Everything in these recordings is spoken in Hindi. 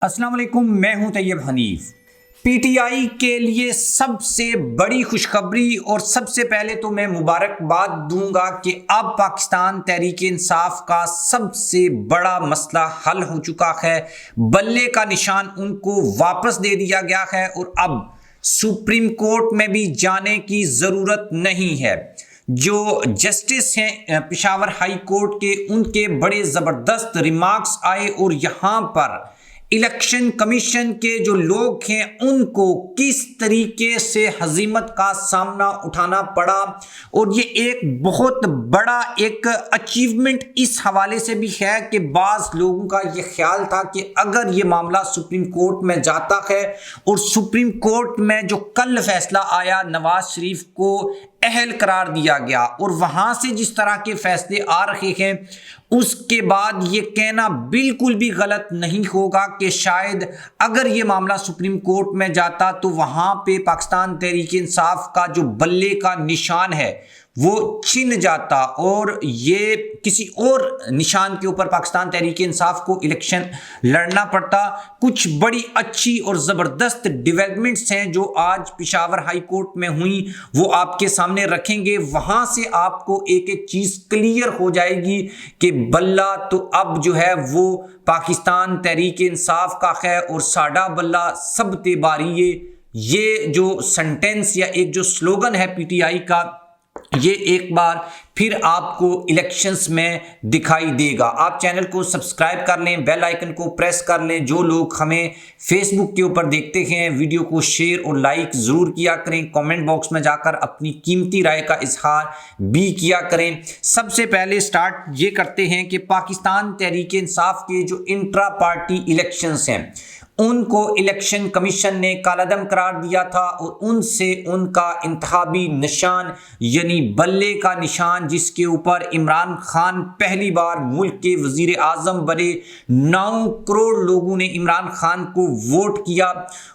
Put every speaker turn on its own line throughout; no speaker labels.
अस्सलाम वालेकुम, मैं हूं तैयब हनीफ। पीटीआई के लिए सबसे बड़ी खुशखबरी और सबसे पहले तो मैं मुबारकबाद दूंगा कि अब पाकिस्तान तहरीक इंसाफ का सबसे बड़ा मसला हल हो चुका है। बल्ले का निशान उनको वापस दे दिया गया है और अब सुप्रीम कोर्ट में भी जाने की ज़रूरत नहीं है। जो जस्टिस हैं पेशावर हाई कोर्ट के, उनके बड़े ज़बरदस्त रिमार्क्स आए और यहाँ पर इलेक्शन कमीशन के जो लोग हैं उनको किस तरीके से हजीमत का सामना उठाना पड़ा और ये एक बहुत बड़ा एक अचीवमेंट इस हवाले से भी है कि बाज़ लोगों का ये ख्याल था कि अगर ये मामला सुप्रीम कोर्ट में जाता है और सुप्रीम कोर्ट में जो कल फैसला आया, नवाज शरीफ को अहल करार दिया गया और वहां से जिस तरह के फैसले आ रहे हैं, उसके बाद ये कहना बिल्कुल भी गलत नहीं होगा कि शायद अगर ये मामला सुप्रीम कोर्ट में जाता तो वहां पे पाकिस्तान तहरीक इंसाफ का जो बल्ले का निशान है वो छिन जाता और ये किसी और निशान के ऊपर पाकिस्तान तहरीक इंसाफ को इलेक्शन लड़ना पड़ता। कुछ बड़ी अच्छी और ज़बरदस्त डेवलपमेंट्स हैं जो आज पेशावर हाई कोर्ट में हुई, वो आपके सामने रखेंगे। वहाँ से आपको एक एक चीज़ क्लियर हो जाएगी कि बल्ला तो अब जो है वो पाकिस्तान तहरीक इंसाफ का है और साडा बल्ला सब ते बारी। ये जो सेंटेंस या एक जो स्लोगन है पीटीआई का, ये एक बार फिर आपको इलेक्शंस में दिखाई देगा। आप चैनल को सब्सक्राइब कर लें, बेल आइकन को प्रेस कर लें। जो लोग हमें फेसबुक के ऊपर देखते हैं, वीडियो को शेयर और लाइक ज़रूर किया करें। कमेंट बॉक्स में जाकर अपनी कीमती राय का इजहार भी किया करें। सबसे पहले स्टार्ट ये करते हैं कि पाकिस्तान तहरीक इंसाफ के जो इंट्रा पार्टी इलेक्शंस हैं उनको इलेक्शन कमीशन ने कालादम करार दिया था और उनसे उनका इंतखाबी निशान यानी बल्ले का निशान, जिसके ऊपर इमरान खान पहली बार मुल्क के वजीर आज़म बने, 9 करोड़ लोगों ने इमरान खान को वोट किया,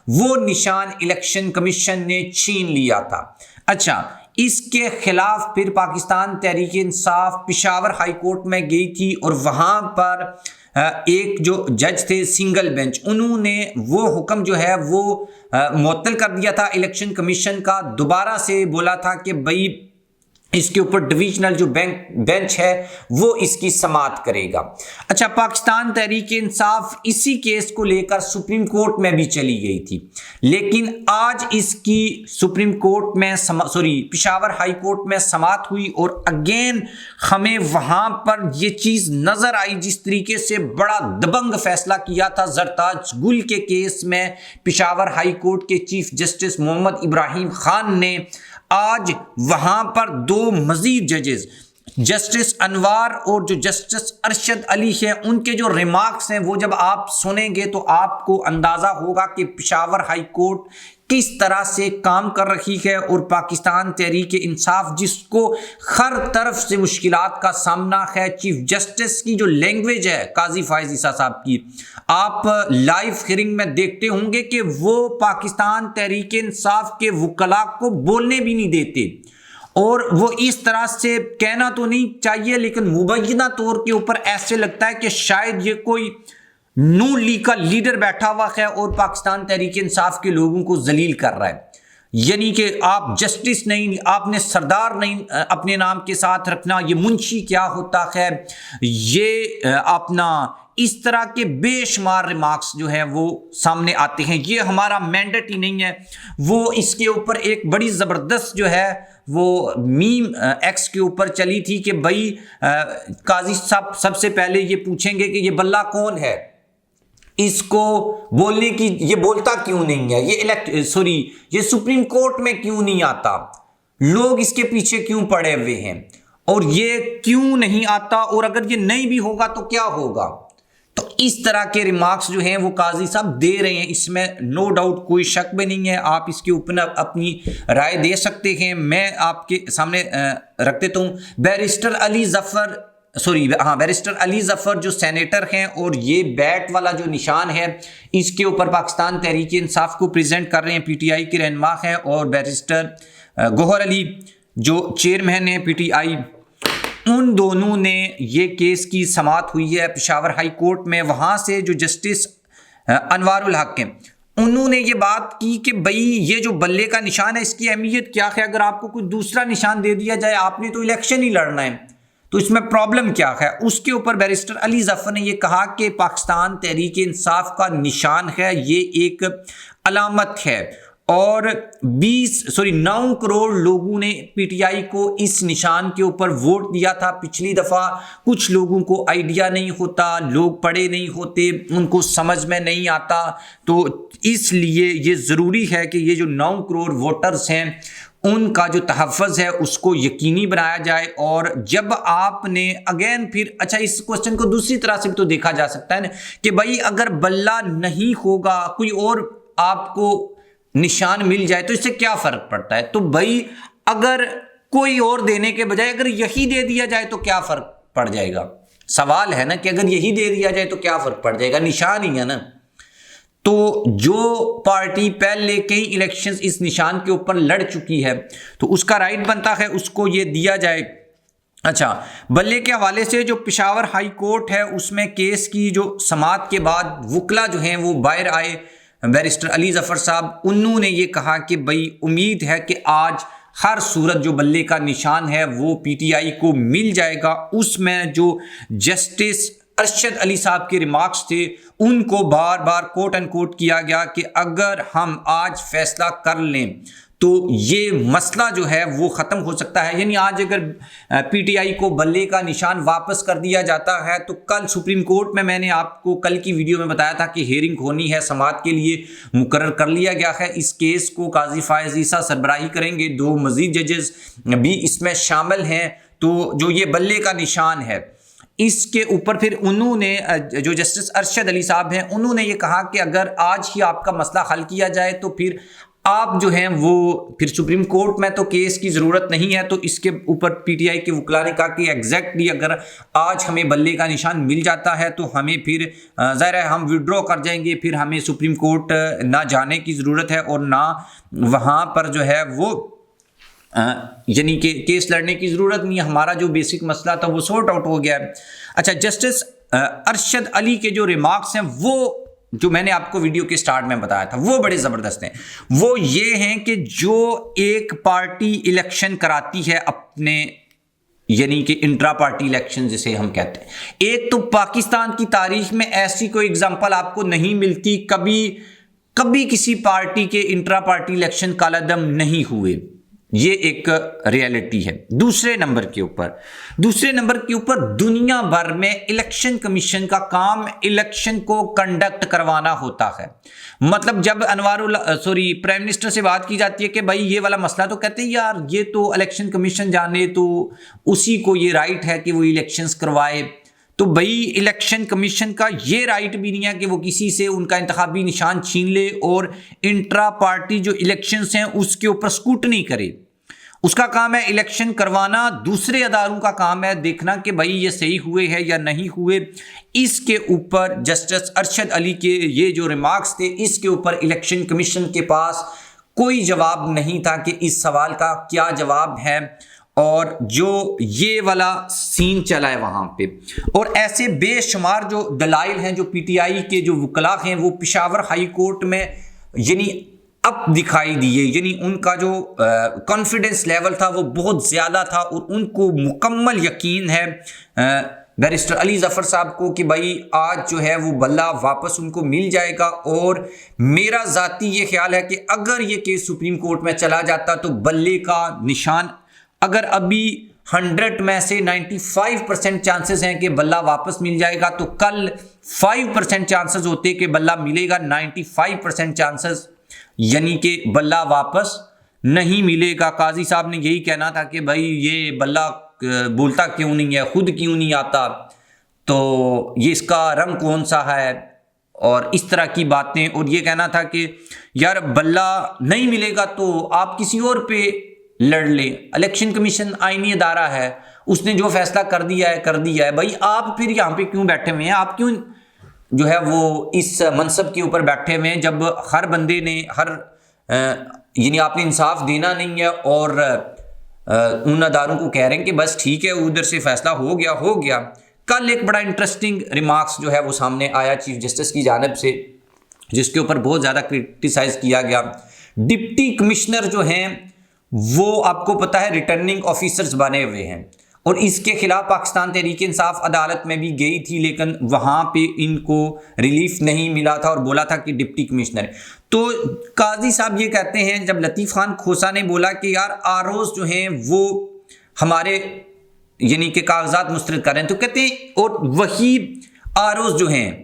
वो निशान इलेक्शन कमीशन ने छीन लिया था। अच्छा, इसके खिलाफ फिर पाकिस्तान तहरीक इंसाफ पेशावर हाई कोर्ट में गई थी और वहाँ पर एक जो जज थे सिंगल बेंच, उन्होंने वो हुक्म जो है वो मुअत्तल कर दिया था इलेक्शन कमीशन का। दोबारा से बोला था कि भाई इसके ऊपर डिविजनल जो बेंच है वो इसकी समाअत करेगा। अच्छा, पाकिस्तान तहरीक इंसाफ इसी केस को लेकर सुप्रीम कोर्ट में भी चली गई थी, लेकिन आज इसकी सुप्रीम कोर्ट में पेशावर हाई कोर्ट में समाअत हुई और अगेन हमें वहां पर ये चीज नजर आई जिस तरीके से बड़ा दबंग फैसला किया था जरताज गुल के केस में पेशावर हाई कोर्ट के चीफ जस्टिस मोहम्मद इब्राहिम खान ने। आज वहां पर 2 मजीद जजेस, जस्टिस अनवार और जो जस्टिस अरशद अली है, उनके जो रिमार्क्स हैं वो जब आप सुनेंगे तो आपको अंदाजा होगा कि पेशावर हाई कोर्ट किस तरह से काम कर रही है और पाकिस्तान तहरीक इंसाफ जिसको हर तरफ से मुश्किलात का सामना है। चीफ जस्टिस की जो लैंग्वेज है काजी फायज ईसा साहब की, आप लाइव हियरिंग में देखते होंगे कि वो पाकिस्तान तहरीक इंसाफ के वकला को बोलने भी नहीं देते और वो इस तरह से कहना तो नहीं चाहिए लेकिन मुबैना तौर के ऊपर ऐसे लगता है कि शायद ये कोई नून लीग का लीडर बैठा हुआ है और पाकिस्तान तहरीक इंसाफ के लोगों को जलील कर रहा है। यानी कि आप जस्टिस नहीं, आपने सरदार नहीं अपने नाम के साथ रखना, ये मुंशी क्या होता है, ये अपना इस तरह के बेशुमार रिमार्क्स जो है वो सामने आते हैं। ये हमारा मैंडेट ही नहीं है। वो इसके ऊपर एक बड़ी ज़बरदस्त जो है वो मीम एक्स के ऊपर चली थी कि भाई काजी साहब सबसे पहले ये पूछेंगे कि ये बल्ला कौन है, इसको बोलने की ये बोलता क्यों नहीं है, ये सुप्रीम कोर्ट में क्यों नहीं आता, लोग इसके पीछे क्यों पड़े हुए हैं और ये क्यों नहीं आता और अगर ये नहीं भी होगा तो क्या होगा। तो इस तरह के रिमार्क्स जो हैं वो काजी साहब दे रहे हैं, इसमें नो डाउट कोई शक भी नहीं है। आप इसके ऊपर अपनी राय दे सकते हैं। मैं आपके सामने रख देता हूँ। बैरिस्टर अली जफर जो सेनेटर हैं और ये बैट वाला जो निशान है इसके ऊपर पाकिस्तान तहरीक इंसाफ को प्रेजेंट कर रहे हैं, पीटीआई के रहनुमा हैं, और बैरिस्टर गौहर अली जो चेयरमैन है पीटीआई, उन दोनों ने ये केस की समाअत हुई है पेशावर हाई कोर्ट में। वहाँ से जो जस्टिस अनवारुल हक हैं, उन्होंने ये बात की कि भाई ये जो बल्ले का निशान है इसकी अहमियत क्या है, अगर आपको कोई दूसरा निशान दे दिया जाए, आपने तो इलेक्शन ही लड़ना है, तो इसमें प्रॉब्लम क्या है। उसके ऊपर बैरिस्टर अली जफर ने यह कहा कि पाकिस्तान तहरीक इंसाफ का निशान है, ये एक अलामत है, और 9 करोड़ लोगों ने पीटीआई को इस निशान के ऊपर वोट दिया था पिछली दफ़ा। कुछ लोगों को आइडिया नहीं होता, लोग पढ़े नहीं होते, उनको समझ में नहीं आता, तो इसलिए ये ज़रूरी है कि ये जो 9 करोड़ वोटर्स हैं उनका जो तहफ़्फ़ुज़ है उसको यकीनी बनाया जाए। और जब आपने अगेन फिर अच्छा इस क्वेश्चन को दूसरी तरह से भी तो देखा जा सकता है ना कि भाई अगर बल्ला नहीं होगा, कोई और आपको निशान मिल जाए तो इससे क्या फ़र्क पड़ता है। तो भाई अगर कोई और देने के बजाय अगर यही दे दिया जाए तो क्या फ़र्क पड़ जाएगा, सवाल है ना कि अगर यही दे दिया जाए तो क्या फ़र्क पड़ जाएगा, निशान ही है ना। तो जो पार्टी पहले कई इलेक्शंस इस निशान के ऊपर लड़ चुकी है तो उसका राइट बनता है उसको ये दिया जाए। अच्छा, बल्ले के हवाले से जो पेशावर हाई कोर्ट है उसमें केस की जो समाअत के बाद वकला जो हैं वो बाहर आए, बैरिस्टर अली जफर साहब, उन्होंने ये कहा कि भाई उम्मीद है कि आज हर सूरत जो बल्ले का निशान है वो पीटीआई को मिल जाएगा। उसमें जो जस्टिस अरशद अली साहब के रिमार्क्स थे उनको बार बार कोट एंड कोट किया गया कि अगर हम आज फैसला कर लें तो ये मसला जो है वो ख़त्म हो सकता है। यानी आज अगर पीटीआई को बल्ले का निशान वापस कर दिया जाता है तो कल सुप्रीम कोर्ट में, मैंने आपको कल की वीडियो में बताया था कि हेयरिंग होनी है, समाअत के लिए मुकर्रर कर लिया गया है। इस केस को काजी फायज ईसा सरबराही करेंगे, 2 मजीद जजेस भी इसमें शामिल हैं। तो जो ये बल्ले का निशान है इसके ऊपर फिर उन्होंने जो जस्टिस अरशद अली साहब हैं उन्होंने ये कहा कि अगर आज ही आपका मसला हल किया जाए तो फिर आप जो हैं वो फिर सुप्रीम कोर्ट में तो केस की ज़रूरत नहीं है। तो इसके ऊपर पीटीआई के वकला ने कहा कि एग्जैक्टली अगर आज हमें बल्ले का निशान मिल जाता है तो हमें फिर ज़ाहिर है हम विड्रॉ कर जाएंगे, फिर हमें सुप्रीम कोर्ट ना जाने की ज़रूरत है और ना वहाँ पर जो है वो यानी कि केस लड़ने की ज़रूरत नहीं है, हमारा जो बेसिक मसला था वो सॉर्ट आउट हो गया है। अच्छा, जस्टिस अरशद अली के जो रिमार्क्स हैं वो जो मैंने आपको वीडियो के स्टार्ट में बताया था वो बड़े ज़बरदस्त हैं। वो ये हैं कि जो एक पार्टी इलेक्शन कराती है अपने, यानी कि इंट्रा पार्टी इलेक्शन जिसे हम कहते हैं, एक तो पाकिस्तान की तारीख में ऐसी कोई एग्जांपल आपको नहीं मिलती, कभी किसी पार्टी के इंट्रा पार्टी इलेक्शन कालादम नहीं हुए, ये एक रियलिटी है। दूसरे नंबर के ऊपर दुनिया भर में इलेक्शन कमीशन का काम इलेक्शन को कंडक्ट करवाना होता है। मतलब जब प्राइम मिनिस्टर से बात की जाती है कि भाई ये वाला मसला, तो कहते हैं यार ये तो इलेक्शन कमीशन जाने, तो उसी को ये राइट है कि वो इलेक्शंस करवाए। तो भाई इलेक्शन कमीशन का ये राइट भी नहीं है कि वो किसी से उनका इंतखाबी निशान छीन ले और इंट्रा पार्टी जो इलेक्शंस हैं उसके ऊपर स्क्रूटनी करे। उसका काम है इलेक्शन करवाना, दूसरे अदारों का काम है देखना कि भाई ये सही हुए हैं या नहीं हुए। इसके ऊपर जस्टिस अरशद अली के ये जो रिमार्क्स थे इसके ऊपर इलेक्शन कमीशन के पास कोई जवाब नहीं था कि इस सवाल का क्या जवाब है, और जो ये वाला सीन चला है वहाँ पे। और ऐसे बेशुमार जो दलाइल हैं जो पीटीआई के जो वकला हैं वो पेशावर हाई कोर्ट में यानी अब दिखाई दिए, यानी उनका जो कॉन्फिडेंस लेवल था वो बहुत ज़्यादा था और उनको मुकम्मल यकीन है बैरिस्टर अली जफ़र साहब को कि भाई आज जो है वो बल्ला वापस उनको मिल जाएगा। और मेरा ज़ाती ये ख्याल है कि अगर ये केस सुप्रीम कोर्ट में चला जाता तो बल्ले का निशान अगर अभी 100 में से 95% चांसेस हैं कि बल्ला वापस मिल जाएगा, तो कल 5% चांसेस होते कि बल्ला मिलेगा, 95% चांसेस यानी कि बल्ला वापस नहीं मिलेगा। काजी साहब ने यही कहना था कि भाई ये बल्ला बोलता क्यों नहीं है, खुद क्यों नहीं आता, तो ये इसका रंग कौन सा है, और इस तरह की बातें। और ये कहना था कि यार बल्ला नहीं मिलेगा तो आप किसी और पे लड़ ले, इलेक्शन कमीशन आईनी अदारा है, उसने जो फैसला कर दिया है भाई आप फिर यहाँ पे क्यों बैठे हुए हैं, आप क्यों जो है वो इस मनसब के ऊपर बैठे हुए हैं, जब हर बंदे ने यानी आपने इंसाफ देना नहीं है और उन अदारों को कह रहे हैं कि बस ठीक है उधर से फैसला हो गया। कल एक बड़ा इंटरेस्टिंग रिमार्क्स जो है वो सामने आया चीफ जस्टिस की जानिब से जिसके ऊपर बहुत ज़्यादा क्रिटिसाइज किया गया। डिप्टी कमिश्नर जो हैं वो आपको पता है रिटर्निंग ऑफिसर्स बने हुए हैं, और इसके खिलाफ पाकिस्तान तहरीक इंसाफ अदालत में भी गई थी, लेकिन वहाँ पे इनको रिलीफ नहीं मिला था और बोला था कि डिप्टी कमिश्नर। तो काजी साहब ये कहते हैं, जब लतीफ़ खान खोसा ने बोला कि यार आरओज़ जो हैं वो हमारे यानी कि कागजात मुस्तरद कर रहे हैं, तो कहते हैं और वही आरओज़ जो हैं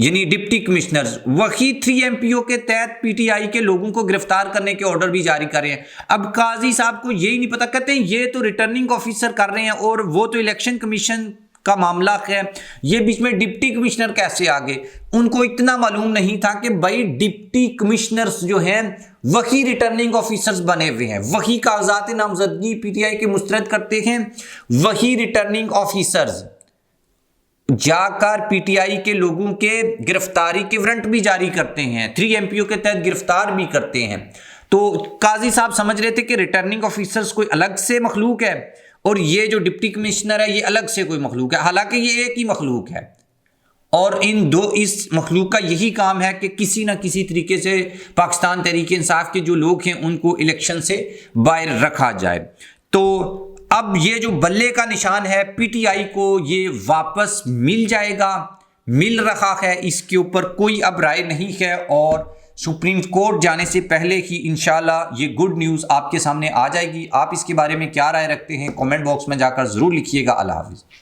यानी डिप्टी कमिश्नर्स वही 3 MPO के तहत पीटीआई के लोगों को गिरफ्तार करने के ऑर्डर भी जारी कर रहे हैं। अब काजी साहब को यही नहीं पता, कहते हैं ये तो रिटर्निंग ऑफिसर कर रहे हैं और वो तो इलेक्शन कमीशन का मामला है, ये बीच में डिप्टी कमिश्नर कैसे आ गए। उनको इतना मालूम नहीं था कि भाई डिप्टी कमिश्नर्स जो हैं वही रिटर्निंग ऑफिसर्स बने हुए हैं, वही कागजात नामजदगी पीटीआई के मुस्तरद करते हैं, वही रिटर्निंग ऑफिसर्स जाकर पीटीआई के लोगों के गिरफ्तारी के वारंट भी जारी करते हैं, 3 MPO के तहत गिरफ्तार भी करते हैं। तो काजी साहब समझ रहे थे कि रिटर्निंग ऑफिसर्स कोई अलग से मखलूक है और ये जो डिप्टी कमिश्नर है ये अलग से कोई मखलूक है, हालांकि ये एक ही मखलूक है और इस मखलूक का यही काम है कि किसी ना किसी तरीके से पाकिस्तान तहरीक इंसाफ के जो लोग हैं उनको इलेक्शन से बाहर रखा जाए। तो अब ये जो बल्ले का निशान है पीटीआई को ये वापस मिल जाएगा, मिल रहा है, इसके ऊपर कोई अब राय नहीं है और सुप्रीम कोर्ट जाने से पहले ही इंशाल्लाह ये गुड न्यूज़ आपके सामने आ जाएगी। आप इसके बारे में क्या राय रखते हैं कमेंट बॉक्स में जाकर ज़रूर लिखिएगा। अल्लाह हाफिज़।